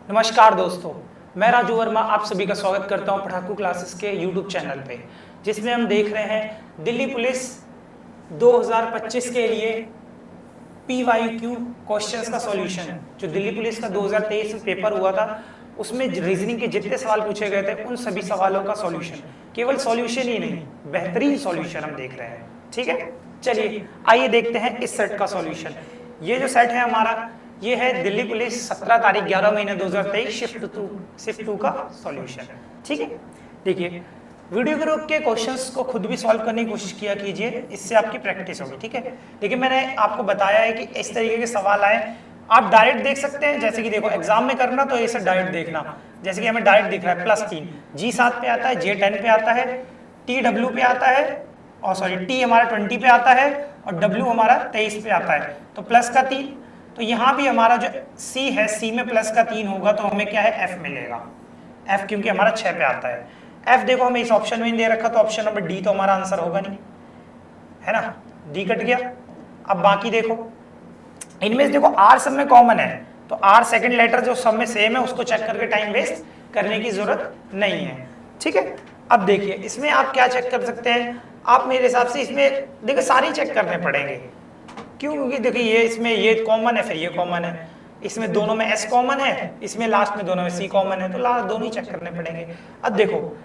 नमस्कार दोस्तों, मैं राजू वर्मा आप सभी का स्वागत करता हूं पढ़ाकू क्लासेस के यूट्यूब चैनल पे, जिसमें हम देख रहे हैं दिल्ली पुलिस 2025 के लिए PYQ क्वेश्चंस का सॉल्यूशन। जो दिल्ली पुलिस का 2023 में पेपर हुआ था उसमें रीजनिंग के जितने सवाल पूछे गए थे उन सभी सवालों का सॉल्यूशन, केवल सॉल्यूशन ही नहीं, बेहतरीन सॉल्यूशन हम देख रहे हैं। ठीक है, चलिए आइए देखते हैं इस सेट का सॉल्यूशन। ये जो सेट है हमारा, ये है दिल्ली पुलिस 17 तारीख 11 महीने 2023 शिफ्ट 2 का सॉल्यूशन। ठीक है, देखिए वीडियो को रोक के क्वेश्चंस को खुद भी सॉल्व करने की कोशिश किया कीजिए, इससे आपकी प्रैक्टिस होगी। ठीक है, देखिए मैंने आपको बताया है कि इस तरीके के सवाल आए, आप डायरेक्ट देख सकते हैं। जैसे कि देखो एग्जाम में करना तो ऐसे डायरेक्ट देखना, जैसे कि हमें डायरेक्ट दिख रहा है +3, G7 पे आता है, J10 पे आता है, TW पे आता है, और सॉरी T हमारा 20 पे आता है और W हमारा 23 पे आता है, तो प्लस का 3। तो यहाँ भी हमारा जो C है, C में प्लस का 3 होगा तो हमें क्या है F मिलेगा, F क्योंकि हमारा 6 पे आता है। F देखो हमें इस ऑप्शन में दे रखा, तो ऑप्शन नंबर D तो हमारा आंसर होगा नहीं, है ना, D कट गया। अब बाकी देखो इनमें देखो R सब में कॉमन है, तो R सेकंड लेटर जो सब में सेम है उसको चेक करके टाइम वेस्ट करने की जरूरत नहीं है। ठीक है, अब देखिए इसमें आप क्या चेक कर सकते हैं, आप मेरे हिसाब से इसमें देखो सारे चेक करने पड़ेंगे। क्यों? क्योंकि देखिए ये इसमें ये कॉमन है, फिर ये कॉमन है, इसमें दोनों में S कॉमन है, इसमें लास्ट में दोनों में C कॉमन है, तो लास्ट दोनों ही चेक करने पड़ेंगे। अब देखो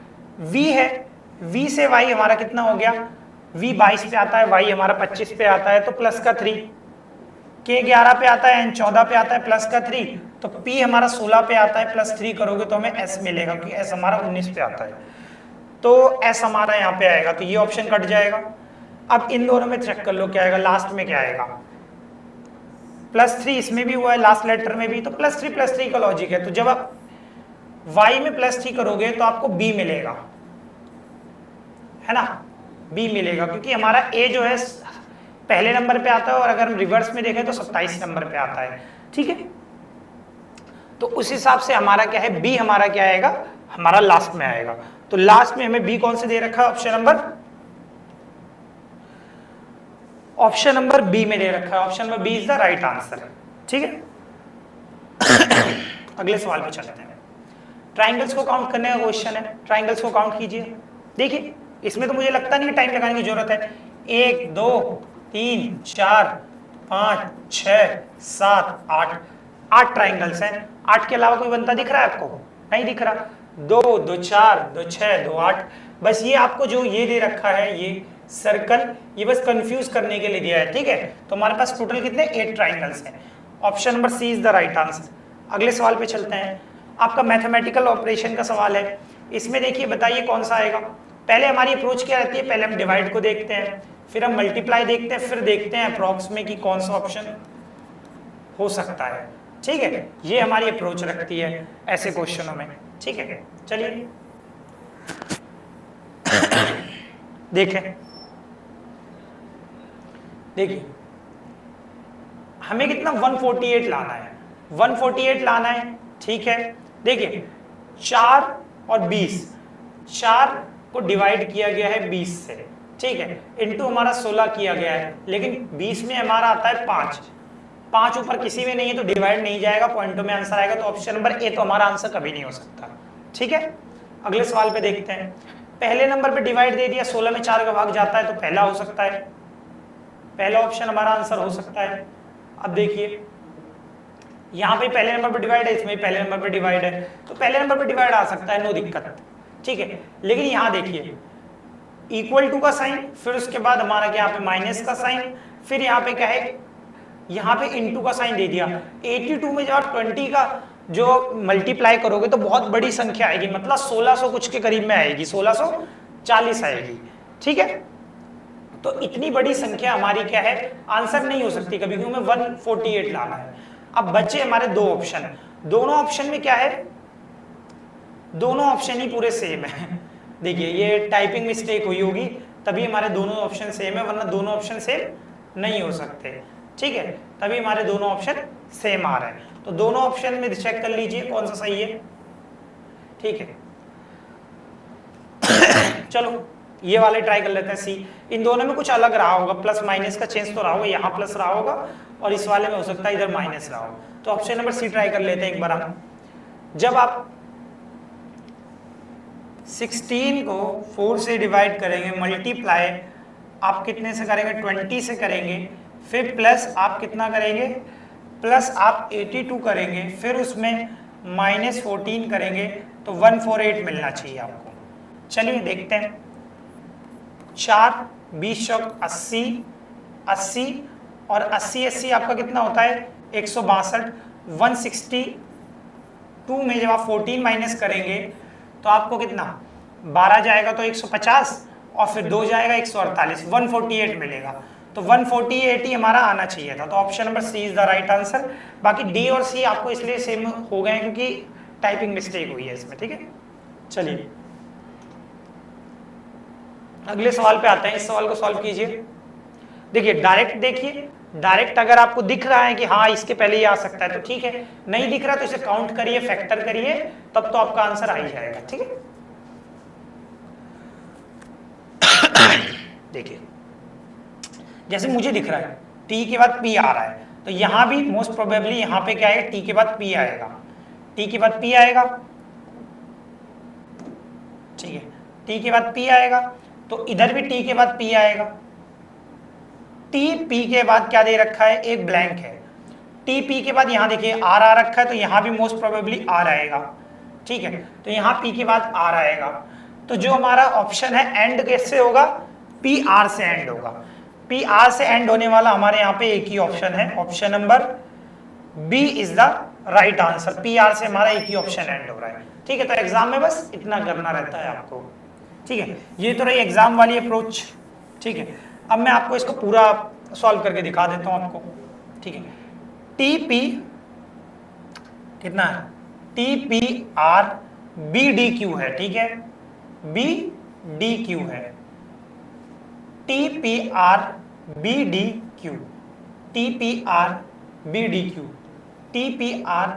V है, V से Y हमारा कितना हो गया, V 22 पे आता है, Y हमारा 25 पे आता है, तो प्लस का 3, K 11 पे आता है, N 14 पे आता है, प्लस का 3, तो P हमारा 16 पे आता है, प्लस 3 करोगे तो हमें S मिलेगा, क्योंकि S हमारा 19 पे आता है, तो S हमारा यहाँ पे आएगा, तो ये ऑप्शन कट जाएगा। अब इन दोनों में चेक कर लो क्या आएगा, लास्ट में क्या आएगा, +3 इसमें भी हुआ है, लास्ट लेटर में भी, तो +3 का लॉजिक है। तो जब आप Y में +3 करोगे तो आपको B मिलेगा, है ना, B मिलेगा, क्योंकि हमारा A जो है पहले नंबर पे आता है, और अगर हम रिवर्स में देखें तो 27 नंबर पे आता है। ठीक है, तो उस हिसाब से हमारा क्या है, B हमारा क्या आएगा, हमारा लास्ट में आएगा। तो लास्ट में हमें B कौन से दे रखा है, ऑप्शन नंबर B में दे रखा है, option number B is the right answer. ठीक है, अगले सवाल पे चलते हैं। ट्राइंगल्स को काउंट करने का क्वेश्चन है, ट्राइंगल्स को काउंट कीजिए। देखिए इसमें तो मुझे लगता नहीं टाइम लगाने की जरूरत है, 1 2 3 4 5 6 7 8 ट्राइंगल्स हैं। 8 के अलावा कोई बनता दिख रहा है आपको? नहीं दिख रहा। 2 2 4 2 6 2 8, बस ये आपको जो ये दे रखा है ये सर्कल, ये बस कंफ्यूज करने के लिए दिया है। ठीक है, तो हमारे पास टोटल कितने 8 ट्राइंगल्स हैं। Option number C is the right answer. अगले सवाल पे चलते हैं, आपका मैथमेटिकल ऑपरेशन का सवाल है। इसमें देखिए बताइए कौन सा आएगा। पहले हमारी अप्रोच क्या रहती है, पहले हम डिवाइड को देखते हैं, फिर हम मल्टीप्लाई देखते हैं, फिर देखते हैं अप्रॉक्स में कि कौन सा ऑप्शन हो सकता है। ठीक है, ये हमारी अप्रोच रखती है ऐसे क्वेश्चनों में। ठीक है, चलिए देखें, देखिए हमें कितना 148 लाना है, 148 लाना है। ठीक है, देखिए 4 और 20, 4 को डिवाइड किया गया है 20 से, ठीक है, इनटू हमारा 16 किया गया है, लेकिन 20 में हमारा आता है 5, 5 ऊपर किसी में नहीं है तो डिवाइड नहीं जाएगा, पॉइंटों में आंसर आएगा, तो ऑप्शन नंबर A तो हमारा आंसर कभी नहीं हो सकता। ठीक है, अगले सवाल पे देखते हैं। पहले नंबर पे डिवाइड दे दिया, 16 में 4 का भाग जाता है, तो पहला हो सकता है, पहला ऑप्शन हमारा आंसर हो सकता है। अब देखिए यहाँ पे पहले नंबर पे डिवाइड है, इसमें पहले नंबर पे डिवाइड है, तो पहले नंबर पे डिवाइड आ सकता है, नो दिक्कत। ठीक है, लेकिन यहाँ देखिए इक्वल टू का साइन, फिर उसके बाद हमारा क्या यहाँ पे माइनस का साइन, फिर यहाँ पे क्या है, यहाँ पे इनटू का साइन दे दिया। 82 में जब आप 20 का जो मल्टीप्लाई करोगे तो बहुत बड़ी संख्या आएगी, मतलब 1600 कुछ के करीब में आएगी, 1640 आएगी। ठीक है, तो इतनी बड़ी संख्या हमारी क्या है, आंसर नहीं हो सकती कभी, क्योंकि हमें 148 लाना है। अब बचे हमारे दो ऑप्शन, दोनों ऑप्शन में क्या है, दोनों ऑप्शन ही पूरे सेम है। देखिए ये टाइपिंग मिस्टेक हुई होगी, तभी हमारे दोनों ऑप्शन सेम है, वरना दोनों ऑप्शन सेम नहीं हो सकते। ठीक है, तभी हमारे दोनों ऑप्शन सेम आ रहे हैं, तो दोनों ऑप्शन में चेक कर लीजिए कौन सा सही है। ठीक है, चलो ये वाले ट्राई कर लेते हैं। सी, इन दोनों में कुछ अलग रहा होगा, प्लस माइनस का चेंज तो रहा होगा, यहाँ प्लस रहा होगा और इस वाले में हो सकता है इधर माइनस रहा हो, तो ऑप्शन नंबर C ट्राई कर लेते हैं एक बार हम। जब आप 16 को 4 से डिवाइड करेंगे, मल्टीप्लाई आप कितने से करेंगे, 20 से करेंगे, फिर प्लस आप कितना करेंगे, प्लस आप 82 करेंगे, फिर उसमें -14 करेंगे, तो 148 मिलना चाहिए आपको। चलिए देखते हैं। 4 20 चौक 80, 80 और 80 80 आपका कितना होता है 162। 162 में जब आप 14 माइनस करेंगे तो आपको कितना 12 जाएगा तो 150 और फिर 2 जाएगा 148, 148 मिलेगा। तो 148 ही हमारा आना चाहिए था। तो option number C is the right answer. बाकी डी और सी आपको इसलिए सेम हो गए क्योंकि टाइपिंग मिस्टेक हुई है इसमें। ठीक है, चलिए अगले सवाल पे आते हैं। इस सवाल को सॉल्व कीजिए। देखिए डायरेक्ट, देखिए डायरेक्ट अगर आपको दिख रहा है कि हाँ इसके पहले ही आ सकता है तो ठीक है, नहीं दिख रहा तो इसे काउंट करिए, फैक्टर करिए, तब तो आपका आंसर आ ही जाएगा। ठीक है, देखिए जैसे मुझे दिख रहा है टी के बाद पी आ रहा है, तो यहां भी मोस्ट प्रोबेबली यहां पे क्या आएगा, टी के बाद पी आएगा, टी के बाद पी आएगा। ठीक है, टी के बाद पी आएगा, तो इधर भी टी के बाद पी आएगा। टी पी के बाद क्या दे रखा है, एक ब्लैंक है। टी पी के बाद यहां देखिए आर आ रखा है, तो यहां भी मोस्ट प्रोबेबली आर आएगा। ठीक है, तो यहां पी के बाद आर आएगा। तो जो हमारा ऑप्शन है एंड कैसे होगा, पी आर से एंड होगा। पी आर से एंड होने वाला हमारे यहाँ पे एक ही ऑप्शन है, option number B is the right answer. P R से हमारा एक ही ऑप्शन एंड हो रहा है। ठीक है, तो एग्जाम में बस इतना करना रहता है आपको। ठीक है, ये तो रही एग्जाम वाली अप्रोच। ठीक है, अब मैं आपको इसको पूरा सॉल्व करके दिखा देता हूं आपको। ठीक है, टी पी कितना है, T P R B D Q है। ठीक है, बी डी क्यू है, T P R B D Q, T P R B D Q, T P R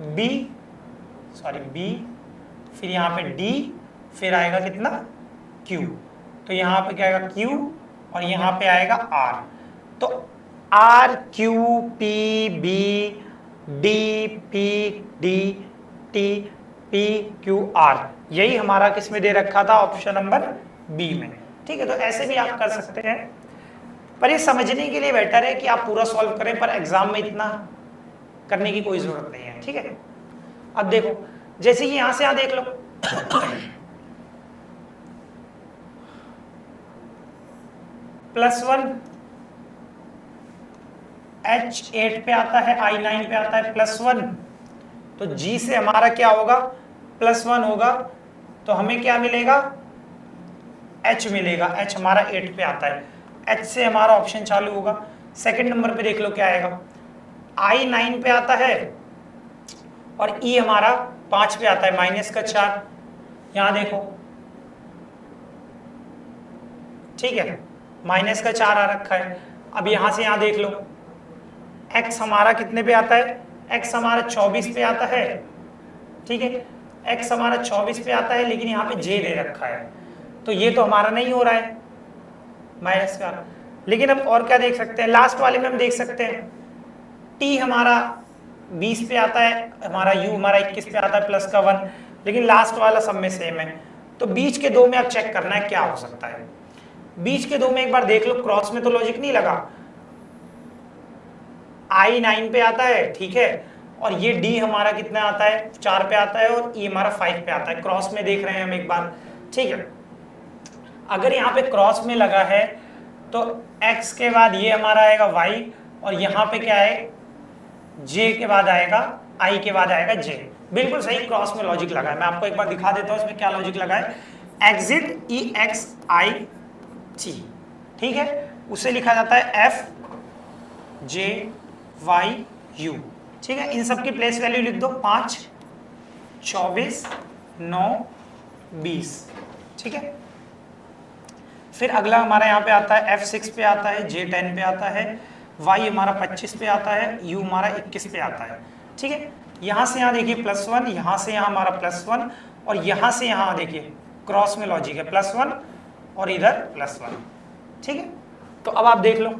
B sorry B, फिर यहाँ पे डी, फिर आएगा कितना क्यू। तो यहाँ पे क्या आएगा क्यू और यहाँ पे आएगा आर। तो R Q P B D P D T P Q R, यही हमारा किस में दे रखा था, ऑप्शन नंबर बी में। ठीक है, तो ऐसे भी आप कर सकते हैं, पर ये समझने के लिए बेटर है कि आप पूरा सॉल्व करें, पर एग्जाम में इतना करने की कोई जरूरत नहीं है। ठीक है, अब देखो जैसे कि यहां से यहां देख लो +1 H8 पे आता है, I9 पे आता है +1, तो G से हमारा क्या होगा, +1 होगा, तो हमें क्या मिलेगा, H मिलेगा। H हमारा 8 पे आता है, H से हमारा ऑप्शन चालू होगा। सेकंड नंबर पे देख लो क्या आएगा, I9 पे आता है और E हमारा 5 पे आता है, -4। यहां देखो, ठीक है, -4 आ रखा है। अब यहां से यहां देख लो, X हमारा कितने पे आता है, X हमारा 24 पे आता है। ठीक है, X हमारा 24 पे आता है, लेकिन यहाँ पे J दे रखा है, तो ये तो हमारा नहीं हो रहा है -4। लेकिन हम और क्या देख सकते हैं, लास्ट वाले में हम देख सकते हैं T हमारा 20 पे आता है, हमारा U हमारा 21 पे आता है +1, लेकिन लास्ट वाला सब में सेम है। तो बीच के दो में आप चेक करना है क्या हो सकता है। बीच के दो में एक बार देख लो, क्रॉस में तो लॉजिक नहीं लगा, I9 पे आता है, ठीक है, और ये D हमारा कितना आता है, 4 पे आता है, और E हमारा 5 पे आता है। क्रॉस में देख रहे हैं हम एक बार, ठीक है। अगर यहाँ पे क्रॉस में लगा है तो X के बाद ये हमारा आएगा Y, और यहाँ पे क्या है, J के बाद आएगा, I के बाद आएगा J। बिल्कुल सही, क्रॉस में लॉजिक लगा है। मैं आपको एक बार दिखा देता हूँ इसमें क्या लॉजिक लगा है। एग्जिट EXIT, ठीक है, उसे लिखा जाता है FJYU, ठीक है। इन सब की प्लेस वैल्यू लिख दो, 5, 24, 9, 20, ठीक है। फिर अगला हमारा यहाँ पे आता है F6 पे आता है, J10 पे आता है, Y हमारा 25 पे आता है, U हमारा 21 पे आता है, ठीक है। यहाँ से यहाँ देखिए +1, यहाँ से यहाँ हमारा +1, और यहाँ से यहाँ देखिए क्रॉस में लॉजिक है, +1 और इधर +1, ठीक है। तो अब आप देख लो,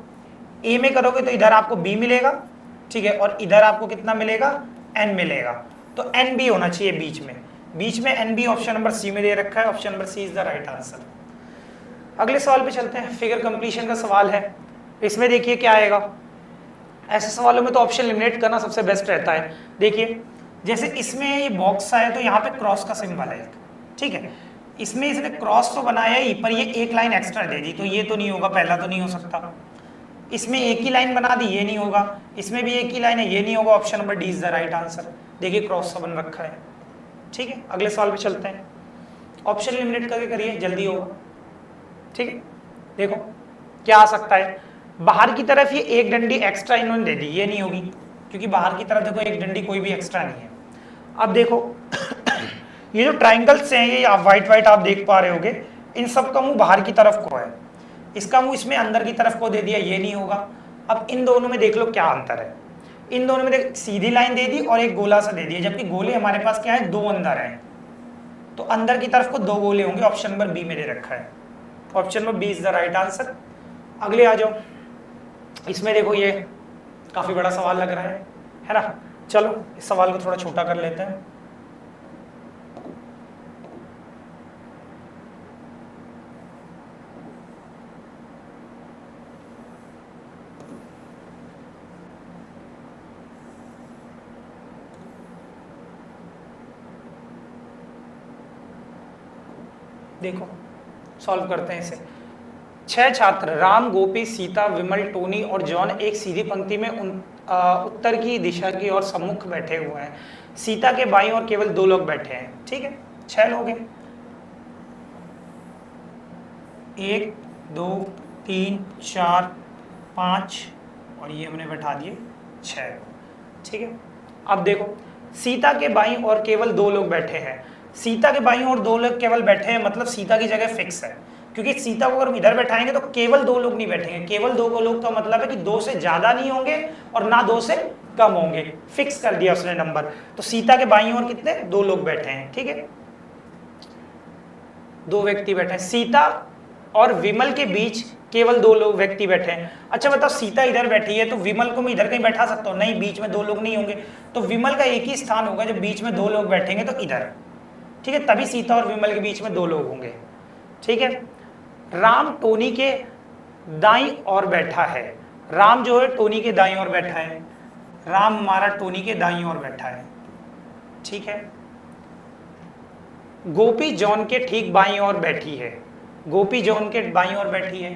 A में करोगे तो इधर आपको B मिलेगा, ठीक है, और इधर आपको कितना मिलेगा, N मिलेगा। तो एन बी होना चाहिए बीच में N B option number C में दे रखा है, option number C is the right answer. अगले सवाल पे चलते हैं, फिगर कंप्लीशन का सवाल है। इसमें देखिए क्या आएगा, ऐसे सवालों में तो ऑप्शन एलिमिनेट करना सबसे बेस्ट रहता है। देखिए जैसे इसमें ये बॉक्स है तो यहाँ पे क्रॉस का सिंबल है, ठीक है, इसमें इसने क्रॉस तो बनाया ही पर ये एक लाइन एक्स्ट्रा दे दी, तो ये तो नहीं होगा, पहला तो नहीं हो सकता। इसमें एक ही लाइन बना दी, ये नहीं होगा, इसमें भी एक ही लाइन है, ये नहीं होगा, option number D is the right answer. देखिए क्रॉस सा बन रखा है, ठीक है। अगले सवाल पे चलते हैं, ऑप्शन एलिमिनेट करके करिए, जल्दी होगा, ठीक है। देखो क्या आ सकता है, बाहर की तरफ ये एक डंडी एक्स्ट्रा इन्होंने दे दी, ये नहीं होगी क्योंकि बाहर की तरफ देखो एक डंडी कोई भी एक्स्ट्रा नहीं है। अब देखो ये जो ट्राइंगल्स हैं ये आप वाइट आप देख पा रहे होगे, इन सब का मुंह बाहर की तरफ को है, इसका मुंह इसमें अंदर की तरफ को दे दिया, ये नहीं होगा। अब इन दोनों में देख लो क्या अंतर है, इन दोनों में देख सीधी लाइन दे दी और एक गोला सा दे दिया, जबकि गोले हमारे पास क्या है, दो अंदर है, तो अंदर की तरफ को दो गोले होंगे, ऑप्शन नंबर बी में दे रखा है, option number B is the right answer. अगले आ जाओ, इसमें देखो ये काफी बड़ा सवाल लग रहा है ना, चलो इस सवाल को थोड़ा छोटा कर लेते हैं। देखो सॉल्व करते हैं इसे। 6 छात्र राम, गोपी, सीता, विमल, टोनी और जॉन एक सीधी पंक्ति में उत्तर की दिशा की ओर सम्मुख बैठे हुए हैं। सीता के बाईं ओर केवल 2 लोग बैठे हैं, ठीक है, 6 लोग हैं, 1 2 3 4 5 और ये हमने बैठा दिए 6, ठीक है। अब देखो सीता के बाईं ओर केवल 2 लोग बैठे हैं, सीता के बाईं ओर 2 लोग केवल बैठे हैं, मतलब सीता की जगह फिक्स है, क्योंकि सीता को अगर हम इधर बैठाएंगे तो केवल 2 लोग नहीं बैठेंगे, केवल 2 लोग का मतलब है कि 2 से ज्यादा नहीं होंगे और ना 2 से कम होंगे, फिक्स कर दिया उसने नंबर। तो सीता के बाईं ओर कितने, 2 लोग बैठे हैं, ठीक है, 2 व्यक्ति बैठे हैं। सीता और विमल के बीच केवल 2 लोग व्यक्ति बैठे हैं। अच्छा बताओ सीता इधर बैठी है तो विमल को मैं इधर कहीं बैठा सकता हूँ, नहीं, बीच में 2 लोग नहीं होंगे, तो विमल का एक ही स्थान होगा जब बीच में 2 लोग बैठेंगे तो इधर, ठीक है, तभी सीता और विमल के बीच में 2 लोग होंगे, ठीक है। राम टोनी के दाईं ओर बैठा है, राम जो है टोनी के दाईं ओर बैठा है, राम हमारा टोनी के दाईं ओर बैठा है, ठीक है। गोपी जॉन के ठीक बाईं ओर बैठी है, गोपी जॉन के बाईं ओर बैठी है,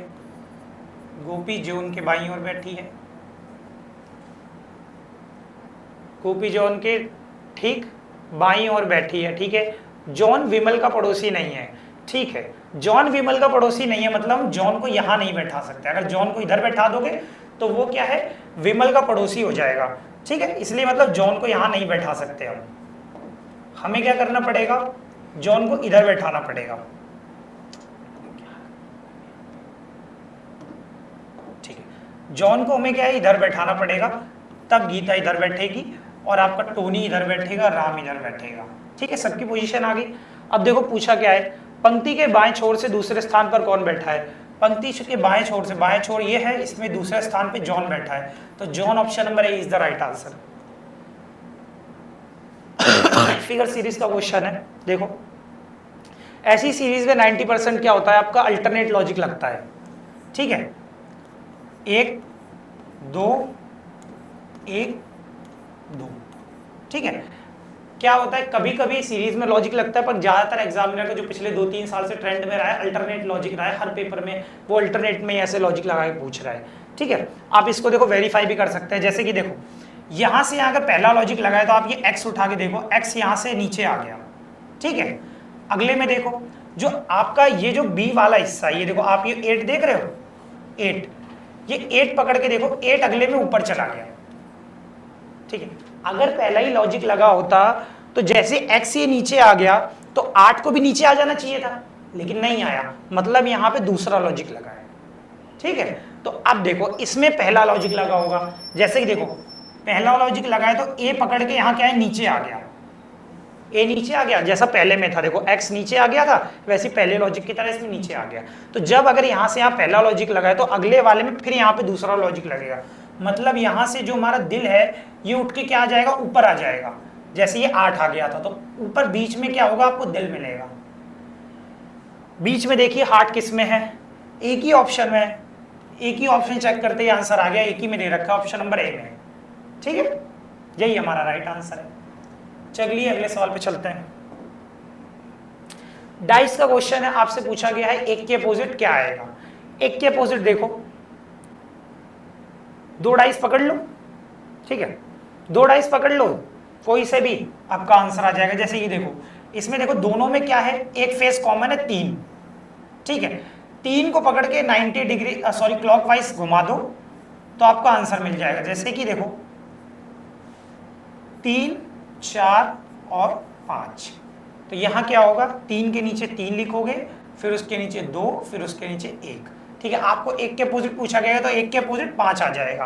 गोपी जॉन के बाईं ओर बैठी है, गोपी जॉन के ठीक बाईं ओर बैठी है, ठीक है। जॉन विमल का पड़ोसी नहीं है, ठीक है, जॉन विमल का पड़ोसी नहीं है, मतलब हम जॉन को यहां नहीं बैठा सकते, अगर जॉन को इधर बैठा दोगे तो वो क्या है, विमल का पड़ोसी हो जाएगा, ठीक है, इसलिए मतलब जॉन को यहां नहीं बैठा सकते हम, हमें क्या करना पड़ेगा, जॉन को इधर बैठाना पड़ेगा, ठीक है, जॉन को हमें क्या है, इधर बैठाना पड़ेगा, तब गीता इधर बैठेगी और आपका टोनी इधर बैठेगा, राम इधर बैठेगा, ठीक है, सबकी पोजीशन आ गई। अब देखो पूछा क्या है, पंक्ति के बाएं छोर से दूसरे स्थान पर कौन बैठा है, पंक्ति के बाएं छोर से, बाएं छोर ये है, इसमें दूसरे स्थान पे जॉन बैठा है, तो John option number A is the right answer. Figure series का क्वेश्चन है, देखो ऐसी सीरीज में 90% क्या होता है आपका, अल्टरनेट लॉजिक लगता है, ठीक है, 1 2 1 2, ठीक है। क्या होता है कभी कभी सीरीज में लॉजिक लगता है, पर ज्यादातर एग्जामिनर का जो पिछले 2-3 साल से ट्रेंड में रहा है अल्टरनेट लॉजिक रहा है, हर पेपर में वो अल्टरनेट में ऐसे लॉजिक लगा के पूछ रहा है, ठीक है। आप इसको देखो वेरीफाई भी कर सकते हैं, जैसे कि देखो यहां से अगर पहला लॉजिक लगाए तो आप ये एक्स उठा के देखो, एक्स यहां से नीचे आ गया, ठीक है। अगले में देखो जो आपका ये जो बी वाला हिस्सा, ये देखो आप ये 8 देख रहे हो, 8, ये 8 पकड़ के देखो, 8 अगले में ऊपर चला गया, ठीक है। अगर पहला ही लॉजिक लगा होता तो जैसे x ये नीचे आ गया तो 8 को भी नीचे आ जाना चाहिए था, लेकिन नहीं आया, मतलब यहाँ पे दूसरा लॉजिक लगा है, ठीक है। तो अब देखो इसमें पहला लॉजिक लगा होगा, जैसे कि देखो पहला लॉजिक लगा है तो a पकड़ के यहाँ क्या है, नीचे आ गया, a नीचे आ गया, जैसा पहले में था, देखो x नीचे आ गया था, वैसे पहले लॉजिक की तरह इसमें नीचे आ गया। तो जब अगर यहाँ से यहाँ पहला लॉजिक लगा है तो अगले वाले में फिर यहाँ पे दूसरा लॉजिक लगेगा, मतलब यहाँ से जो हमारा दिल है ये उठ के क्या आ जाएगा, ऊपर आ जाएगा, जैसे ये 8 आ गया था तो ऊपर बीच में क्या होगा, आपको दिल मिलेगा। बीच में देखिए हार्ट किस में है, एक ही ऑप्शन में, एक ही ऑप्शन चेक करते ही आंसर आ गया, एक ही में दे रखा, ऑप्शन नंबर ए में। ठीक है, यही हमारा राइट आंसर है। चलिए अगले सवाल पे चलते हैं। डाइस का क्वेश्चन है, आपसे पूछा गया है एक के अपोजिट क्या आएगा। एक के अपोजिट देखो, दो डाइस पकड़ लो, ठीक है, दो डाइस पकड़ लो, कोई से भी आपका आंसर आ जाएगा। जैसे ये देखो, इसमें देखो दोनों में क्या है, एक फेस कॉमन है 3, ठीक है, 3 को पकड़ के 90 डिग्री सॉरी क्लॉकवाइज घुमा दो तो आपको आंसर मिल जाएगा। जैसे कि देखो 3, 4 और 5, तो यहां क्या होगा, 3 के नीचे 3 लिखोगे, फिर उसके नीचे 2, फिर उसके नीचे 1। ठीक है, आपको एक के अपोजिट पूछा गया है तो एक के अपोजिट 5 आ जाएगा,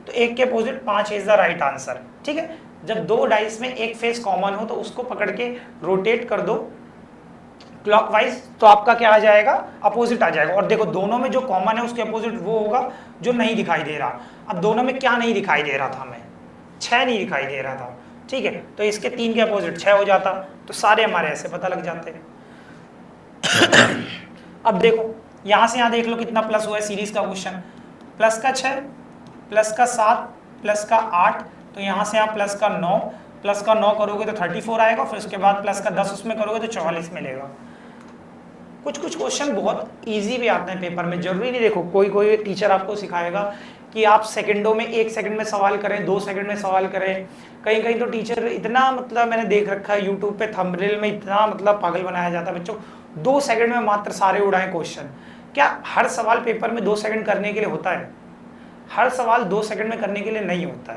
तो एक के opposite 5 is the right answer. ठीक है, जब दो डाइस में एक फेस कॉमन हो तो उसको पकड़ के रोटेट कर दो क्लॉकवाइज, तो आपका क्या आ जाएगा, अपोजिट आ जाएगा। और देखो दोनों में जो कॉमन है उसके अपोजिट वो होगा जो नहीं दिखाई दे रहा। अब दोनों में क्या नहीं दिखाई दे रहा था, हमें 6 नहीं दिखाई दे रहा था, ठीक है, तो इसके 3 के अपोजिट 6 हो जाता, तो सारे हमारे ऐसे पता लग जाते हैं। अब देखो यहां से यहां देख लो कितना प्लस हुआ है, सीरीज का क्वेश्चन, प्लस का 6, प्लस का 7, प्लस का 8, तो यहां से आप प्लस का 9, प्लस का 9 करोगे तो 34 आएगा, फिर उसके बाद प्लस का 10 उसमें करोगे तो 44 मिलेगा। कुछ कुछ क्वेश्चन बहुत इजी भी आते हैं पेपर में, जरूरी नहीं देखो कोई कोई टीचर आपको सिखाएगा कि आप सेकंडों में, 1 सेकंड में सवाल करें, 2 सेकंड में सवाल करें। कहीं कहीं तो टीचर इतना, मतलब मैंने देख रखा है यूट्यूब पे थंबनेल में, इतना मतलब पागल बनाया जाता है बच्चों, 2 सेकंड में मात्र सारे उड़ाए क्वेश्चन। क्या हर सवाल पेपर में 2 सेकंड करने के लिए होता है? हर सवाल 2 सेकंड में करने के लिए नहीं होता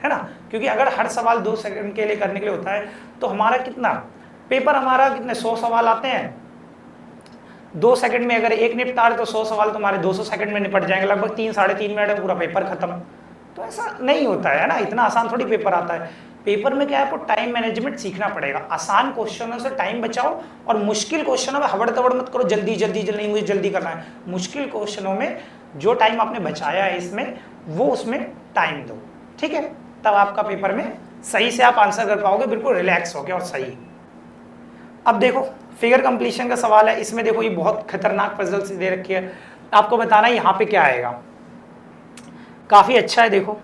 है ना, क्योंकि अगर हर सवाल 2 सेकंड के लिए करने के लिए होता है तो हमारा कितना पेपर, हमारा कितने 100 सवाल आते हैं, 2 सेकंड में अगर एक निपटा तो 100 सवाल तुम्हारे 200 सेकंड में निपट जाएंगे, लगभग 3 साढ़े 3 मिनट में पूरा पेपर खत्म। तो ऐसा नहीं होता है ना, इतना आसान थोड़ी पेपर आता है। पेपर में क्या है, आपको टाइम मैनेजमेंट सीखना पड़ेगा। आसान क्वेश्चनों से टाइम बचाओ और मुश्किल क्वेश्चनों में हबड़ तबड़ मत करो, जल्दी जल्दी जल्दी, नहीं मुझे जल्दी करना है। मुश्किल क्वेश्चनों में जो टाइम आपने बचाया है इसमें, वो उसमें टाइम दो, ठीक है, तब आपका पेपर में सही से आप आंसर कर पाओगे, बिल्कुल रिलैक्स होके और सही। अब देखो फिगर कंप्लीशन का सवाल है, इसमें देखो ये बहुत खतरनाक पजल से दे रखी है, आपको बताना है यहाँ पे क्या आएगा। काफी अच्छा है, देखो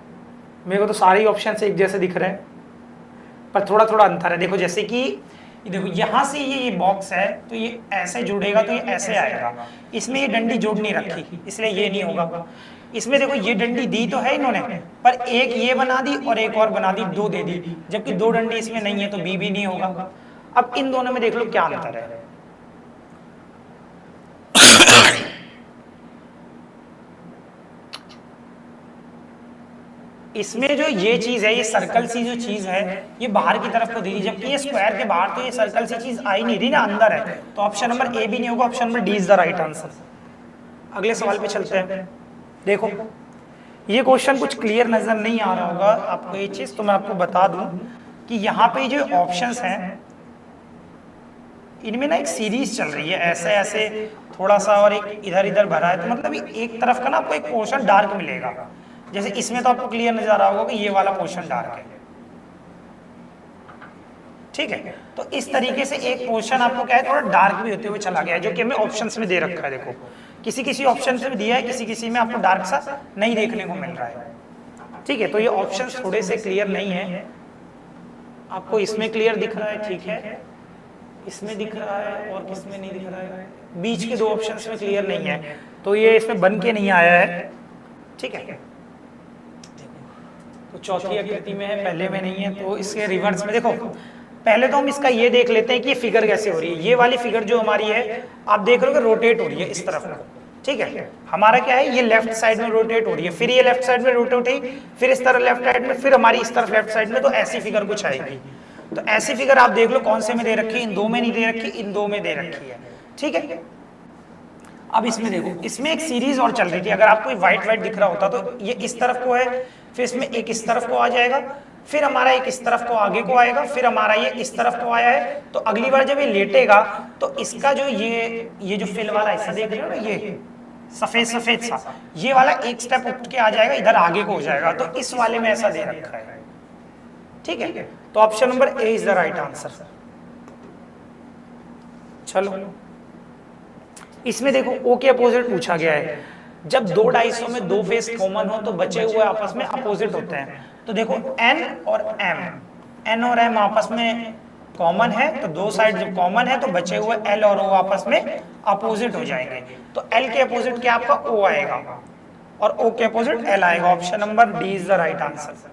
मेरे को तो सारे ही ऑप्शन एक जैसे दिख रहे हैं, पर थोड़ा थोड़ा अंतर है। देखो जैसे कि देखो यहाँ से ये बॉक्स है तो ये ऐसे जुड़ेगा तो ये ऐसे आएगा, इसमें ये डंडी जोड़ नहीं रखी इसलिए ये नहीं होगा। इसमें देखो ये डंडी दी तो है इन्होंने, पर एक ये बना दी और एक और बना दी, 2 दे दी, जबकि 2 डंडी इसमें नहीं है तो बी भी नहीं होगा। अब इन दोनों में देख लो क्या अंतर है। इसमें जो ये चीज है, ये सर्कल सी जो चीज है, ये बाहर की तरफ को दे दी, जबकि ये स्क्वायर के बाहर तो ये सर्कल सी चीज आई नहीं रही ना, अंदर है, तो ऑप्शन नंबर ए भी नहीं होगा, option number D is the right answer. अगले सवाल पे चलते हैं। देखो ये क्वेश्चन कुछ क्लियर नजर नहीं आ रहा होगा आपको ये चीज, तो मैं आपको बता दूं कि यहाँ पे जो ऑप्शंस हैं इनमें ना एक सीरीज चल रही है, ऐसे ऐसे थोड़ा सा और एक इधर इधर भरा है, तो मतलब एक तरफ का ना आपको एक पोर्शन डार्क मिलेगा। जैसे इसमें तो आपको क्लियर नजर आ रहा होगा कि ये वाला पोर्शन डार्क है, ठीक है, तो इस तरीके से एक पोर्शन आपको क्या है थोड़ा डार्क भी होते हुए चला गया है, जो कि हमें ऑप्शंस में दे रखा है। देखो किसी किसी ऑप्शन में दिया है, किसी किसी में आपको डार्क सा नहीं देखने को मिल रहा है, ठीक है, तो ये ऑप्शंस थोड़े से क्लियर नहीं है। आपको इसमें क्लियर दिख रहा है, ठीक है, इसमें दिख रहा है और किसमें नहीं दिख रहा है, बीच के 2 ऑप्शंस में क्लियर नहीं है, तो ये इसमें बन के नहीं आया है, ठीक है, तो चौथी आकृति में है, पहले में नहीं है, तो इसके रिवर्स में देखो। पहले तो हम इसका ये देख लेते हैं कि ये फिगर कैसे हो रही है। ये वाली फिगर जो हमारी है आप देख रहे हो कि रोटेट हो रही है इस तरफ को, ठीक है, हमारा क्या है ये लेफ्ट साइड में रोटेट हो रही है, फिर ये लेफ्ट साइड में रोटेट हुई, फिर इस तरफ लेफ्ट साइड में, फिर हमारी इस तरफ लेफ्ट साइड में, तो ऐसी फिगर कुछ आएगी। तो ऐसी फिगर आप देख लो कौन से में दे रखी है, इन 2 में नहीं दे रखी, इन 2 में दे रखी है, ठीक है। अब इसमें देखो, इसमें एक सीरीज और चल रही थी, अगर आपको व्हाइट व्हाइट दिख रहा होता तो ये इस तरफ को है, फिर इसमें एक इस तरफ को आ जाएगा, फिर हमारा एक इस तरफ को आगे को आएगा, फिर हमारा ये इस तरफ को आया है, तो अगली बार जब ये लेटेगा तो इसका जो ये जो फिल वाला हिस्सा देख रहे हो ना, ये सफेद सफेद सा, ये वाला एक स्टेप उठ के आ जाएगा, इधर आगे को हो जाएगा, तो इस वाले में ऐसा दे रखा है, ठीक है, तो option number A is the right answer. चलो इसमें देखो ओ के अपोजिट पूछा गया है। जब दो डाइसों में दो फेस कॉमन हो तो बचे हुए आपस में अपोजिट होते हैं। तो देखो एन और एम आपस में कॉमन है, तो दो साइड जब कॉमन है तो बचे हुए एल और ओ आपस में अपोजिट हो जाएंगे। तो एल के अपोजिट क्या आपका ओ आएगा और ओ के अपोजिट एल आएगा। Option number D is the right answer.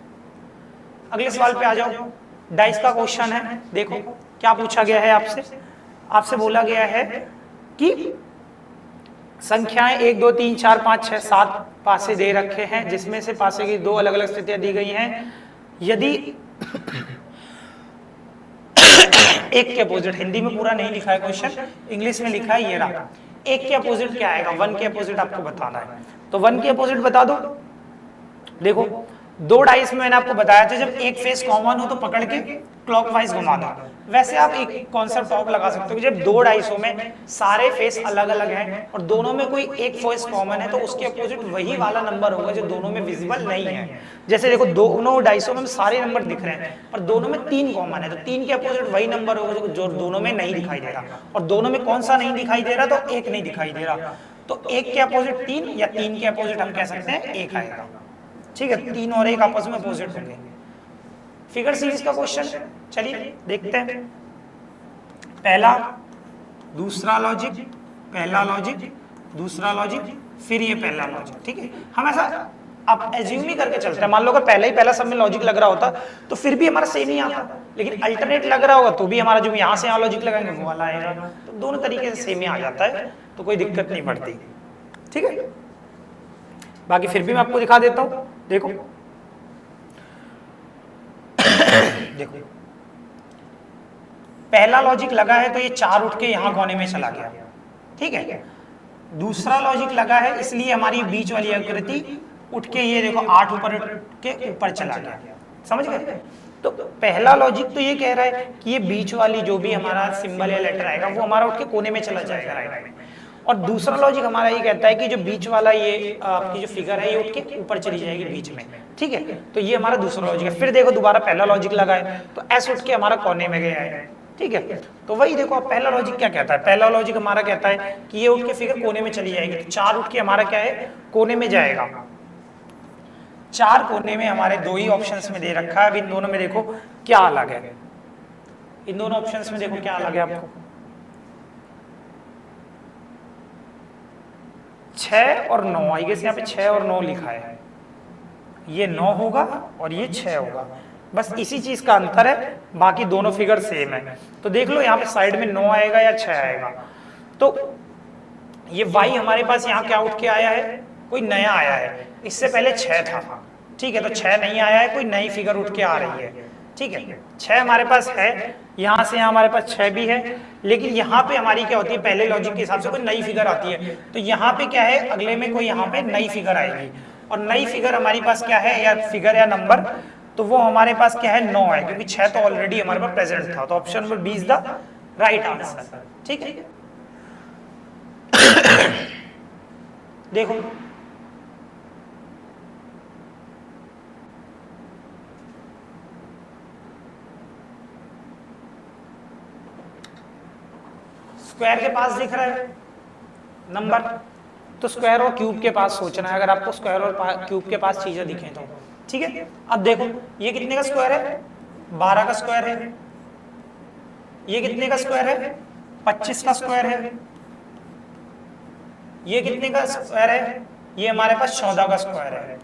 अगले सवाल पे आ जाओ। डाइस का क्वेश्चन है, देखो क्या पूछा गया है आपसे। आपसे बोला गया है कि संख्याएं 1 2 3 4 5 6 7 पासे दे रखे हैं, जिसमें से पासे की दो अलग अलग स्थितियां दी गई हैं। यदि एक के अपोजिट, हिंदी में पूरा नहीं लिखा है क्वेश्चन, इंग्लिश में लिखा है, ये रहा। एक के अपोजिट क्या आएगा, वन के अपोजिट आपको बताना है। तो वन के अपोजिट बता दो। देखो दो डाइस में मैंने आपको बताया था, जब एक फेस कॉमन हो तो पकड़ के क्लॉकवाइज घुमा दो। वैसे आप एक कॉन्सेप्ट और लगा सकते हो कि जब दो डाइसों में सारे फेस अलग अलग हैं और दोनों में कोई एक फेस कॉमन है तो उसके अपोजिट वही वाला नंबर होगा जो दोनों में विजिबल नहीं है। जैसे देखो दोनों डाइसों में सारे नंबर दिख रहे हैं और दोनों में 3 कॉमन है, तो 3 के अपोजिट वही नंबर होगा जो दोनों में नहीं दिखाई दे रहा। और दोनों में कौन सा नहीं दिखाई दे रहा, तो एक नहीं दिखाई दे रहा। तो एक के अपोजिट 3 या 3 के अपोजिट हम कह सकते हैं 1 आएगा। ठीक है, 3 और 1 आपस में अपोजिट होंगे। फिगर सीरीज का क्वेश्चन चलिए देखते हैं। पहला दूसरा लॉजिक, पहला लॉजिक दूसरा लॉजिक, फिर ये पहला लॉजिक। ठीक है, हम ऐसा अब एज्यूम ही करके चलते हैं। मान लो अगर पहला ही पहला सब में लॉजिक लग रहा होता तो फिर भी हमारा सेम ही आता, लेकिन अल्टरनेट लग रहा होगा तो भी हमारा जो यहाँ से यहाँ लॉजिक लगाएंगे वो वाला आएगा। तो दोनों तरीके से सेम ही आ जाता है, तो कोई दिक्कत नहीं पड़ती। ठीक है, बाकी फिर भी मैं आपको दिखा देता हूं। देखो देखो पहला लॉजिक लगा है तो ये 4 उठ के यहां कोने में चला गया। ठीक है, दूसरा लॉजिक लगा है इसलिए हमारी बीच वाली आकृति उठ के ये देखो 8 ऊपर के ऊपर चला गया। समझ गए? तो पहला लॉजिक तो ये कह रहा है कि ये बीच वाली जो भी हमारा सिंबल या लेटर आएगा वो हमारा उठ के कोने में चला जाएगा राइट में। और दूसरा लॉजिक हमारा ये कहता है कि जो बीच वाला ये आपकी जो फिगर है ये उठ के ऊपर चली जाएगी बीच में। ठीक है, तो ये हमारा दूसरा लॉजिक है। फिर देखो दोबारा पहला लॉजिक लगा है तो एस उठ के हमारा कोने में गया है। ठीक है, तो वही देखो अब पहला लॉजिक क्या कहता है। पहला लॉजिक हमारा कहता है कि ये उठ के फिगर कोने में चली जाएगी, तो 4 उठ के हमारा क्या है, कोने में जाएगा। 4 कोने में हमारे दो ही ऑप्शंस में दे रखा है। अब इन दोनों में देखो क्या अलग है, इन दोनों ऑप्शंस में देखो क्या अलग है आपको। 6 और 9, आई गेस यहाँ पे 6 और 9 लिखा है, ये 9 होगा और ये 6 होगा, बस इसी चीज का अंतर है, बाकी दोनों फिगर सेम है। तो देख लो यहाँ पे साइड में 9 आएगा या 6 आएगा। तो ये y हमारे पास यहाँ क्या उठ के आया है, कोई नया आया है, इससे पहले 6 था। ठीक है, तो 6 नहीं आया है, कोई नई फिगर उठ के आ रही है। ठीक है, 6 हमारे पास है, यहाँ से यहाँ हमारे पास 6 भी है, लेकिन यहाँ पे हमारी क्या होती है, पहले लॉजिक के हिसाब से कोई नई फिगर आती है। तो यहाँ पे क्या है, अगले में कोई यहाँ पे नई फिगर आएगी, और नई फिगर हमारी पास क्या है, या फिगर या नंबर, तो वो हमारे पास क्या है 9 है, क्योंकि 6 तो ऑलरेडी हमारे पास प्रेजेंट था। तो option number B is the right answer. ठीक है, देखो स्क्वायर के पास दिख रहा है नंबर, तो स्क्वायर और क्यूब के पास सोचना है, अगर आपको स्क्वायर और क्यूब के पास चीजें दिखें तो। ठीक है, अब देखो ये कितने का स्क्वायर है, 12 का स्क्वायर है। ये कितने का स्क्वायर है, 25 का स्क्वायर है। ये कितने का स्क्वायर है, ये हमारे पास 14 का स्क्वायर है,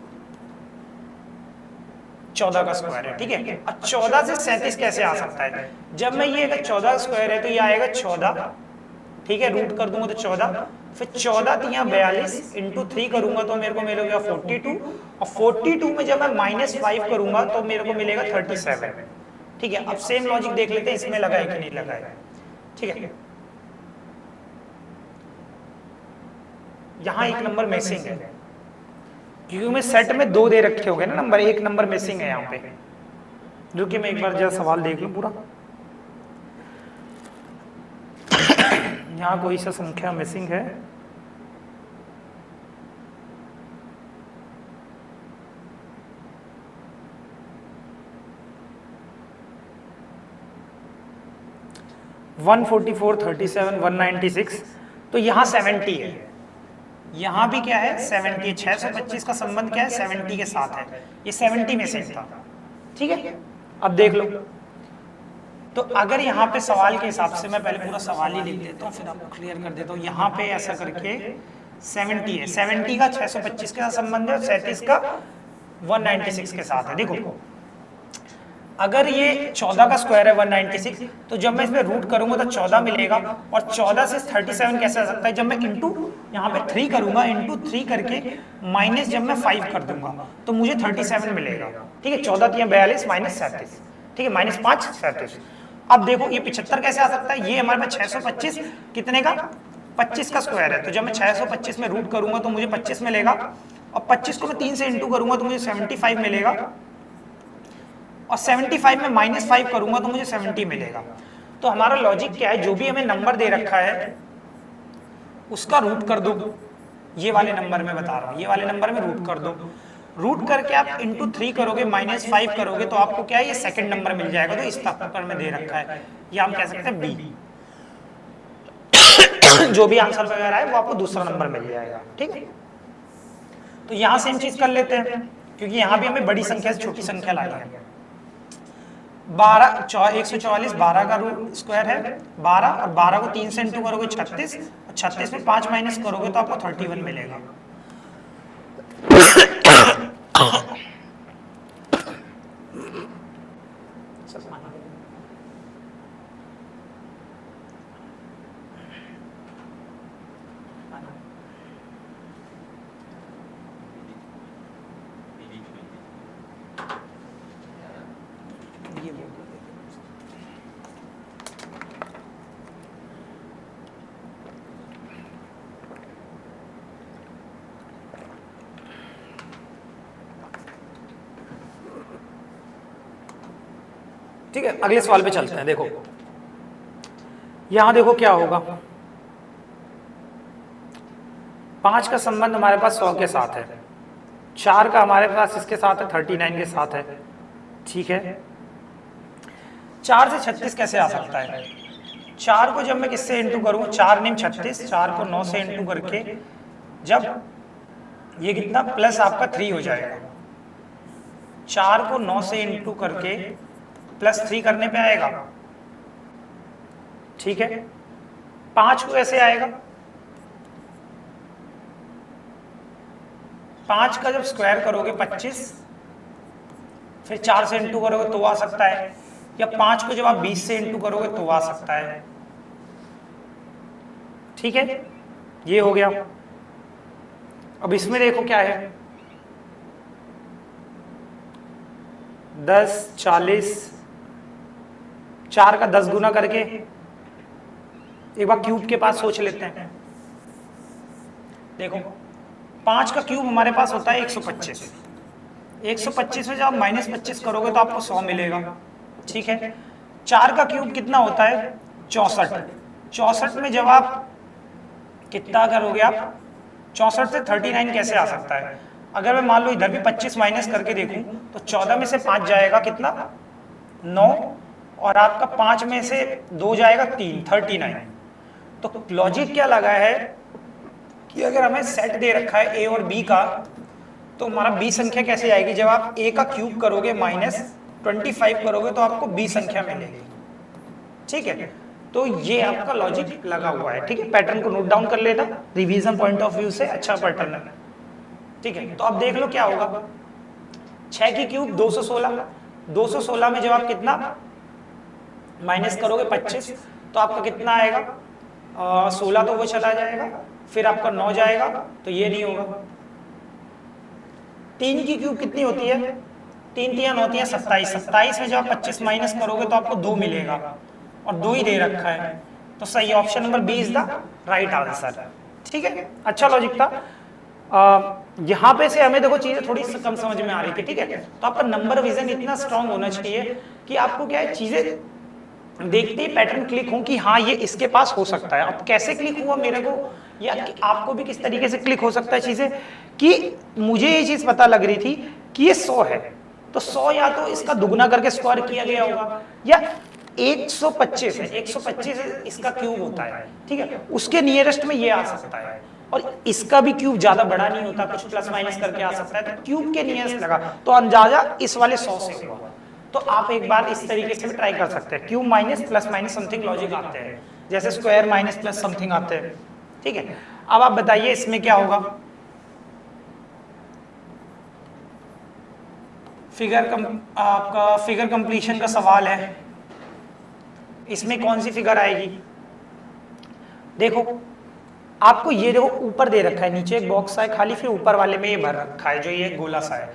14 का स्क्वायर है। ठीक है, अब 14 से 37 कैसे आ सकता है, जब मैं ये अगर 14 स्क्वायर है तो ये आएगा 14। ठीक है, रूट कर दूंगा तो 14, फिर 14 तिया 42 इंटू 3 करूंगा तो मेरे को मिलेगा 42, और 42 में जब मैं -5 करूंगा तो मेरे को मिलेगा 37। ठीक है, अब सेम लॉजिक देख लेते हैं इसमें लगा है कि नहीं लगा है। ठीक है, यहाँ एक नंबर मिसिंग है, क्योंकि मैं सेट में 2 दे रखे हो गए ना नंबर, एक नंबर मिसिंग है यहाँ पे, जो कि मैं एक बार जरा सवाल देख लूं पूरा। यहाँ कोई सा संख्या मिसिंग है, 144, 37, 196, तो यहाँ 70 है, यहाँ भी क्या है 70, 625 का संबंध क्या है 70 के साथ है, ये 70 में से था, ठीक है। अब देख लो, तो अगर यहाँ पे सवाल के हिसाब से, मैं पहले पूरा सवाल ही लिख देता हूँ फिर आपको क्लियर कर देता हूँ। यहाँ पे ऐसा करके 70 है, 70 का 625 के साथ संबंध है, 37 का 196 के साथ है। देखो अगर ये 14 का स्क्वायर है 196, तो जब मैं इसमें रूट करूंगा तो 14 मिलेगा, और 14 से 37 कैसे आ सकता है, जब मैं इंटू यहाँ पे 3 करूंगा, इंटू 3 करके माइनस जब मैं 5 कर दूंगा तो मुझे 37 मिलेगा, ठीक है। 14 3 42 माइनस 37, ठीक है, माइनस 5 37। अब देखो ये 75 कैसे आ सकता है, ये हमारे पास 625 कितने का 25 का स्क्वायर है, तो जब मैं 625 में रूट करूंगा तो मुझे 25 मिलेगा, और 25 को मैं 3 से इंटू करूंगा तो मुझे 75 मिलेगा, और 75 में माइनस 5 करूंगा तो मुझे 70 मिलेगा। तो हमारा लॉजिक क्या है, जो भी हमें नंबर दे रखा है उसका रूट कर दो, ये वाले नंबर में बता रहा हूँ, ये वाले नंबर में रूट कर दो, रूट करके आप इंटू 3 करोगे, माइनस 5 करोगे तो आपको क्या है ये सेकंड नंबर मिल जाएगा, तो इस नंबर में दे रखा है, ये हम कह सकते हैं बी। जो भी आंसर वगैरह है वो आपको दूसरा नंबर मिल जाएगा, ठीक है। तो यहाँ सेम चीज कर लेते हैं, क्योंकि यहाँ भी हमें बड़ी संख्या से छोटी संख्या लानी है। 144, 12 का रूट स्क्वायर है 12, और 12 को 3 से इंटू करोगे 36, और 36 में 5 माइनस करोगे तो आपको 31 मिलेगा। ठीक है, अगले सवाल पे चलते हैं। देखो यहां देखो क्या होगा, 5 का संबंध हमारे पास 100 के साथ है, 4 का हमारे पास इसके साथ है 39 के साथ है, ठीक है। 4 से 36 कैसे आ सकता है, 4 को जब मैं किससे इंटू करूंगा, 4 9 36, 4 को 9 से इंटू करके जब ये कितना प्लस आपका 3 हो जाएगा, 4 को 9 से इंटू करके प्लस 3 करने पे आएगा, ठीक है। 5 को ऐसे आएगा, 5 का जब स्क्वायर करोगे 25, फिर 4 से इंटू करोगे तो आ सकता है, या 5 को जब आप 20 से इंटू करोगे तो आ सकता है, ठीक है। ये हो गया। अब इसमें देखो क्या है, 10 40, 4 का 10 गुना करके एक बार क्यूब के पास सोच लेते हैं। देखो 5 का क्यूब हमारे पास होता है 125, 125 में जब आप माइनस 25 करोगे तो आपको 100 मिलेगा, ठीक है। 4 का क्यूब कितना होता है 64, 64 में जब आप कितना करोगे आप 64 से 39 कैसे आ सकता है, अगर मैं मान लो इधर भी 25 माइनस करके देखूं तो 14 में से 5 जाएगा कितना 9, और आपका 5 में से 2 जाएगा 3, 39। तो लॉजिक क्या लगा है कि अगर हमें सेट दे रखा है ए और बी का, तो हमारा बी संख्या कैसे आएगी, जब आप ए का क्यूब करोगे माइनस 25 करोगे तो आपको बी संख्या मिलेगी, ठीक है। तो ये आपका लॉजिक लगा हुआ है, ठीक है। पैटर्न को नोट डाउन कर लेना, रिवीजन पॉइंट ऑफ व्यू से अच्छा पैटर्न है, ठीक है। तो अब देख लो क्या होगा, 6 की क्यूब 216, 216 में जब आप कितना माइनस करोगे 25 तो आपका कितना आएगा 16, तो वो चला जाएगा, फिर आपका 9 जाएगा, तो ये नहीं होगा। 3 की क्यूब कितनी होती है, 3 3 9 3 27, 27 में जब आप 25 माइनस करोगे तो आपको 2 मिलेगा, और 2 ही दे रखा है, तो सही option number B is the right answer, ठीक है। अच्छा लॉजिक था। यहाँ पे से हमें देखो चीजें थोड़ी कम समझ में आ रही थी, ठीक है। तो आपका नंबर विजन इतना स्ट्रांग होना चाहिए कि आपको क्या है चीजें देखते ही पैटर्न क्लिक हो कि हाँ ये इसके पास हो सकता है। अब कैसे क्लिक हुआ मेरे को, या आपको भी किस तरीके से क्लिक हो सकता है चीजें, कि मुझे ये चीज पता लग रही थी कि ये 100 है, तो 100 या तो इसका दुगना करके स्क्वायर किया गया होगा, या 125 है, 125 इसका क्यूब होता है, ठीक है, उसके नियरेस्ट में ये आ सकता है, और इसका भी क्यूब ज्यादा बड़ा नहीं होता, कुछ प्लस माइनस करके आ सकता है, तो क्यूब के नियरेस्ट लगा तो अंदाजा इस वाले 100 से हुआ। तो आप एक बार इस तरीके से भी ट्राई कर सकते हैं, cube minus plus minus something logic आते हैं, जैसे स्क्वायर माइनस प्लस समथिंग आते हैं, ठीक है। अब आप बताइए इसमें क्या होगा, आपका फिगर कंप्लीशन का सवाल है, इसमें कौन सी फिगर आएगी? देखो आपको ये देखो ऊपर दे रखा है, नीचे एक बॉक्स है खाली, फिर ऊपर वाले में ये भर रखा है जो ये गोला सा है,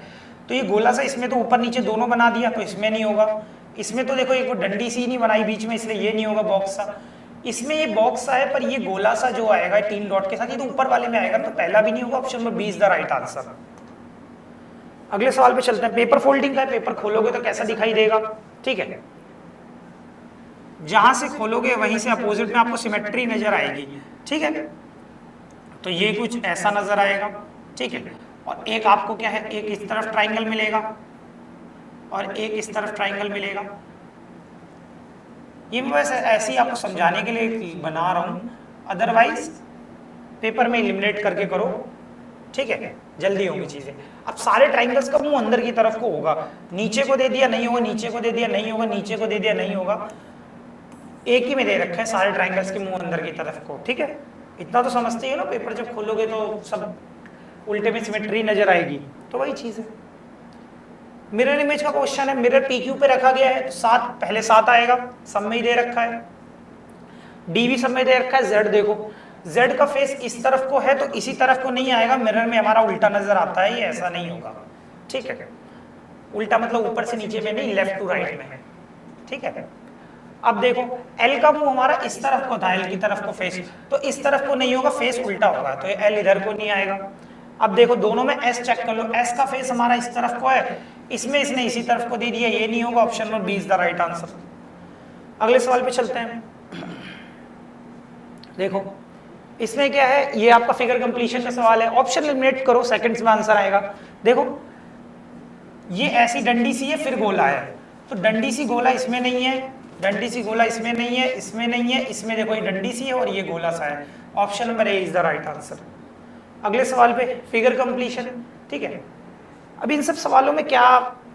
तो ये गोला सा इसमें तो ऊपर नीचे दोनों बना दिया, तो इसमें नहीं होगा। इसमें तो देखो एक वो डंडी सी नहीं बनाई बीच में, इसलिए ये नहीं होगा बॉक्स सा। इसमें ये बॉक्स सा है, पर ये गोला सा जो आएगा 3 डॉट के साथ, ये तो ऊपर वाले में आएगा, तो पहला भी नहीं होगा, option number B is the right answer. अगले सवाल पे चलते हैं। पेपर फोल्डिंग का है, पेपर खोलोगे तो कैसा दिखाई देगा, ठीक है, जहां से खोलोगे वहीं से अपोजिट में आपको सिमेट्री नजर आएगी, ठीक है, तो ये कुछ ऐसा नजर आएगा, ठीक है, और एक आपको क्या है, एक इस तरफ ट्राइंगल मिलेगा और एक इस तरफ ट्राइंगल मिलेगा। ये मैं वैसे ऐसे ही आपको समझाने के लिए बना रहा हूं, अदरवाइज पेपर में एलिमिनेट करके करो, ठीक है, जल्दी होगी चीजें। अब सारे ट्राइंगल्स का मुंह अंदर की तरफ को होगा, नीचे को दे दिया नहीं होगा, नीचे को दे दिया नहीं होगा, नीचे को दे दिया नहीं होगा, एक ही में दे रखा है सारे ट्राइंगल्स के मुंह अंदर की तरफ को, ठीक है। इतना तो समझते ही हो ना, पेपर जब खोलोगे तो सब उल्टे में सिमेट्री नजर आएगी, तो वही चीज है। मिरर इमेज का क्वेश्चन है, मिरर PQ पे रखा गया है, तो 7 पहले 7 आएगा, सब में ही दे रखा है, D भी सब में दे रखा है, Z देखो Z का फेस इस तरफ को है तो इसी तरफ को नहीं आएगा, मिरर में हमारा उल्टा नजर आता है, ये ऐसा नहीं होगा, ठीक है, उल्टा मतलब ऊपर से नीचे में नहीं, लेफ्ट टू राइट में है, ठीक है। अब देखो L का मुंह हमारा इस तरफ को था, L की तरफ को फेस, तो इस तरफ को नहीं होगा, फेस उल्टा होगा, तो L इधर को नहीं आएगा। अब देखो दोनों में S चेक कर लो, S का फेस हमारा इस तरफ को है, इसमें इसने इसी तरफ को दे दिया, ये नहीं होगा, option number B is the right answer. अगले सवाल पे चलते हैं। देखो इसमें क्या है, ये आपका फिगर कंप्लीशन का सवाल है, ऑप्शन एलिमिनेट करो, सेकंड्स में आंसर आएगा। देखो ये ऐसी डंडी सी है, फिर गोला है, तो डंडी सी गोला इसमें नहीं है, डंडी सी गोला इसमें नहीं है, इसमें नहीं है, इसमें देखो ये डंडी सी है और ये गोला सा है, option number A is the right answer. अगले सवाल पे फिगर कंप्लीशन, ठीक है। अब इन सब सवालों में क्या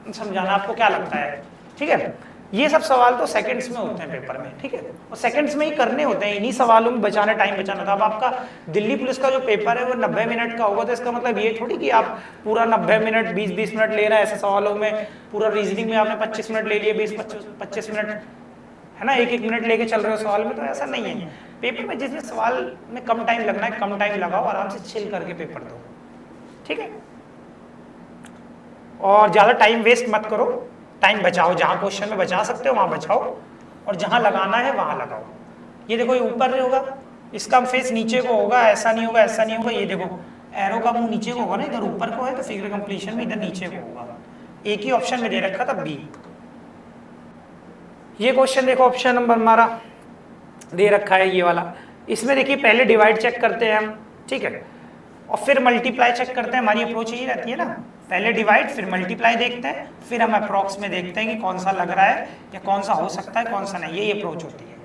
समझाना, आपको क्या लगता है, ठीक है, ये सब सवाल तो सेकंड्स में होते हैं पेपर में, ठीक है, और सेकंड्स में ही करने होते हैं, इन्हीं सवालों में बचाना टाइम बचाना था। अब आपका दिल्ली पुलिस का जो पेपर है वो 90 मिनट का होगा, तो इसका मतलब ये थोड़ी कि आप पूरा 90 मिनट 20-20 मिनट ले रहे हैं, ऐसे सवालों में पूरा रीजनिंग में आपने 25 मिनट ले लिए, 20-25 मिनट है ना, 1-1 मिनट लेके चल रहे हो सवाल में, तो ऐसा नहीं है। पेपर में जिसमें सवाल में कम टाइम लगना है, कम टाइम लगाओ, आराम से चिल करके पेपर दो, ठीक है, और ज्यादा टाइम वेस्ट मत करो, टाइम बचाओ, जहां क्वेश्चन में बचा सकते हो वहां बचाओ, और जहां लगाना है वहां लगाओ। ये देखो ये ऊपर नहीं होगा, इसका फेस नीचे को होगा, ऐसा नहीं होगा, ऐसा नहीं होगा, ये देखो एरो का मुंह नीचे को होगा ना, इधर ऊपर को है, तो फिगर कंप्लीशन में इधर नीचे को होगा, एक ही ऑप्शन में दे रखा था बी। ये क्वेश्चन देखो ऑप्शन नंबर हमारा दे रखा है ये वाला, इसमें देखिए पहले डिवाइड चेक करते हैं हम, ठीक है, और फिर मल्टीप्लाई चेक करते हैं, हमारी अप्रोच यही रहती है ना, पहले डिवाइड फिर मल्टीप्लाई देखते हैं, फिर हम अप्रोक्स में देखते हैं कि कौन सा लग रहा है या कौन सा हो सकता है कौन सा नहीं, यही अप्रोच होती है।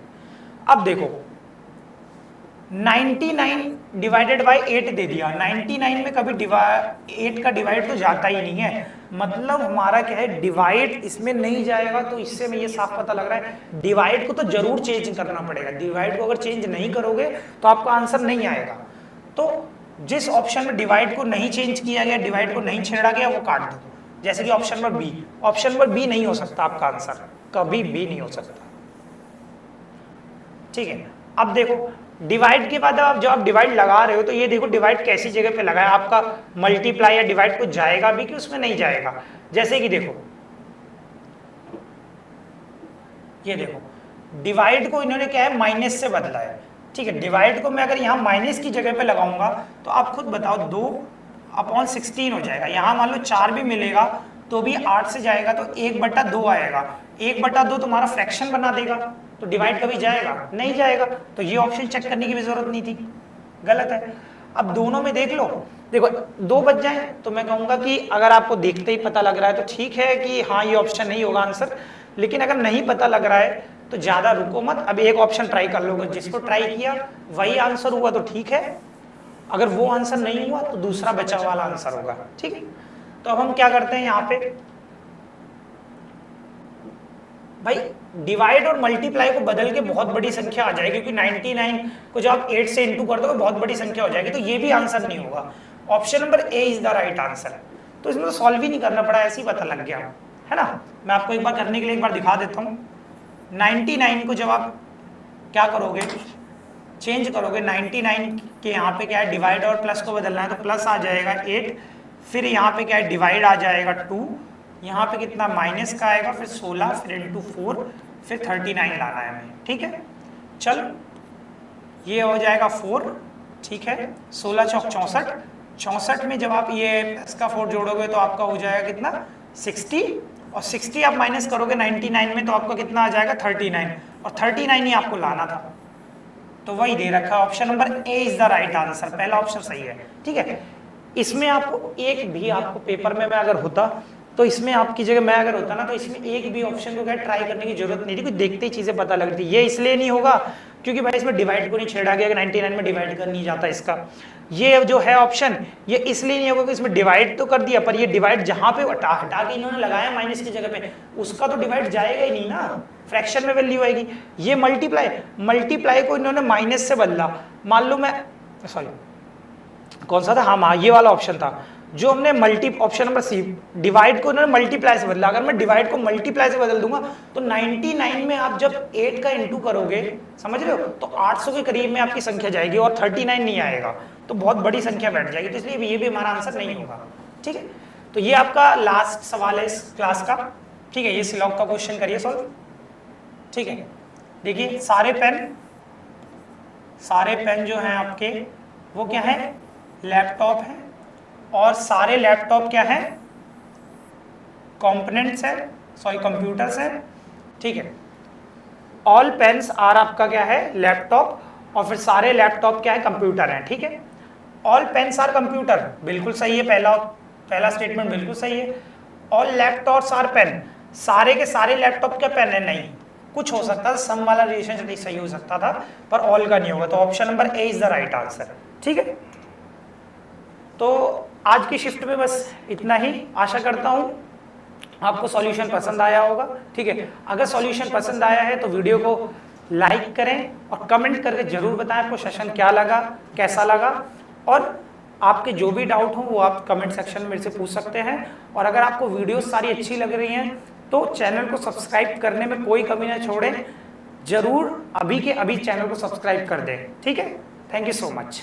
अब देखो 99 डिवाइडेड बाय 8 दे दिया, 99 में कभी 8 का डिवाइड तो जाता ही नहीं है, मतलब हमारा क्या है, डिवाइड इसमें नहीं जाएगा, तो इससे में ये साफ पता लग रहा है डिवाइड को तो जरूर चेंज करना पड़ेगा, डिवाइड को अगर चेंज नहीं करोगे तो आपका आंसर नहीं आएगा। तो जिस ऑप्शन में डिवाइड को नहीं चेंज किया गया, डिवाइड को नहीं छेड़ा गया, वो काट दो, जैसे कि option number B, option number B नहीं हो सकता आपका आंसर, कभी भी नहीं हो सकता, ठीक है। अब देखो डिवाइड के बाद अब जब आप डिवाइड लगा रहे हो तो ये देखो डिवाइड कैसी जगह पे लगा है, आपका मल्टीप्लाई या डिवाइड को जाएगा भी कि उसमें नहीं जाएगा, जैसे कि देखो ये देखो डिवाइड को इन्होंने क्या है माइनस से बदला है, ठीक है, डिवाइड को मैं अगर यहाँ माइनस की जगह पे लगाऊंगा तो आप खुद बताओ 2/16 हो जाएगा, यहाँ मान लो 4 भी मिलेगा तो भी 8 से जाएगा तो 1/2 आएगा, 1/2 तुम्हारा फ्रैक्शन बना देगा, तो डिवाइड कभी जाएगा नहीं जाएगा, तो ये ऑप्शन चेक करने की भी जरूरत नहीं थी, गलत है। अब दोनों में देख लो, देखो 2 बच जाए तो मैं कहूंगा कि अगर आपको देखते ही पता लग रहा है तो ठीक है कि हाँ ये ऑप्शन नहीं होगा आंसर, लेकिन अगर नहीं पता लग रहा है तो ज्यादा रुको मत, अब एक ऑप्शन ट्राई कर लो, जिसको ट्राई किया वही आंसर हुआ तो ठीक है, अगर वो आंसर नहीं हुआ तो दूसरा बचा वाला आंसर होगा। ठीक है, तो अब हम क्या करते हैं यहाँ पे भाई, डिवाइड और मल्टीप्लाई को बदल के बहुत बड़ी संख्या आ जाएगी, क्योंकि 99 को जब आप 8 से इंटू कर दोगे बहुत बड़ी संख्या हो जाएगी, तो ये भी आंसर नहीं होगा। Option number A is the right answer. तो इसमें तो सॉल्व ही नहीं करना पड़ा, ऐसे ही पता लग गया है ना। मैं आपको एक बार करने के लिए एक बार दिखा देता हूँ। 99 को जब आप क्या करोगे, चेंज करोगे, 99 के यहाँ पे क्या है, डिवाइड और प्लस को बदलना है, तो प्लस आ जाएगा 8, फिर यहाँ पे क्या है, डिवाइड आ जाएगा 2, यहाँ पे कितना माइनस का आएगा, फिर 16, फिर इंटू 4, फिर 39 लाना है हमें। ठीक है, चलो ये हो जाएगा 4। ठीक है, 16 चौक 64, 64 में जब आप ये इसका 4 जोड़ोगे तो आपका हो जाएगा कितना 60, और 60 आप माइनस करोगे 99 में तो आपका कितना आ जाएगा 39, और 39 ही आपको लाना था, तो वही दे रखा है। Option number A is the right answer, पहला ऑप्शन सही है। ठीक है, इसमें आपको एक भी, आपको पेपर में मैं अगर होता तो इसमें आपकी जगह मैं अगर होता ना, तो इसमें एक भी ऑप्शन को क्या ट्राई करने की जरूरत नहीं थी, क्योंकि देखते ही चीजें पता लगती। ये इसलिए नहीं होगा क्योंकि भाई इसमें डिवाइड को नहीं छेड़ा गया, 99 में डिवाइड कर नहीं जाता इसका। ये जो है ऑप्शन, ये इसलिए नहीं होगा कि इसमें डिवाइड तो कर दिया, पर ये डिवाइड जहां पे हटा के इन्होंने लगाया माइनस की जगह पे, उसका तो डिवाइड जाएगा ही नहीं ना, फ्रैक्शन में वैल्यू आएगी। ये मल्टीप्लाई को इन्होंने माइनस से बदला। मान लो मैं, सॉरी कौन सा था, हाँ ये वाला ऑप्शन था जो हमने ऑप्शन नंबर सी, डिवाइड को इन्होंने मल्टीप्लाई से बदला। अगर मैं डिवाइड को मल्टीप्लाई से बदल दूंगा तो 99 में आप जब 8 का इंटू करोगे, समझ रहे हो, तो 800 के करीब में आपकी संख्या जाएगी और 39 नहीं आएगा, तो बहुत बड़ी संख्या बैठ जाएगी, तो इसलिए ये भी हमारा आंसर नहीं होगा। ठीक है, तो ये आपका लास्ट सवाल है इस क्लास का। ठीक है, ये सिलॉग का क्वेश्चन करिए सॉल्व। ठीक है, देखिए सारे पेन जो हैं आपके वो क्या है, लैपटॉप है, और सारे लैपटॉप क्या है, कंपोनेंट्स है, सॉरी कंप्यूटर्स है। ठीक है, ऑल पेन्स आर आपका क्या है, लैपटॉप, और फिर सारे लैपटॉप क्या है, कंप्यूटर है। ठीक है, ऑल पेन्स आर कंप्यूटर, बिल्कुल सही है, पहला स्टेटमेंट बिल्कुल सही है। ऑल लैपटॉप्स आर पेन, सारे के सारे लैपटॉप क्या पेन है, नहीं, कुछ हो सकता था, सम वाला रिलेशन सही हो सकता था, पर ऑल का नहीं होगा, तो option number A is the right answer. ठीक है, तो आज की शिफ्ट में बस इतना ही। आशा करता हूं आपको सॉल्यूशन पसंद आया होगा। ठीक है, अगर सॉल्यूशन पसंद आया है तो वीडियो को लाइक करें और कमेंट करके जरूर बताएं आपको सेशन क्या लगा, कैसा लगा, और आपके जो भी डाउट हो वो आप कमेंट सेक्शन में मेरे से पूछ सकते हैं। और अगर आपको वीडियो सारी अच्छी लग रही हैं तो चैनल को सब्सक्राइब करने में कोई कमी ना छोड़ें, जरूर अभी के अभी चैनल को सब्सक्राइब कर दें। ठीक है, थैंक यू सो मच।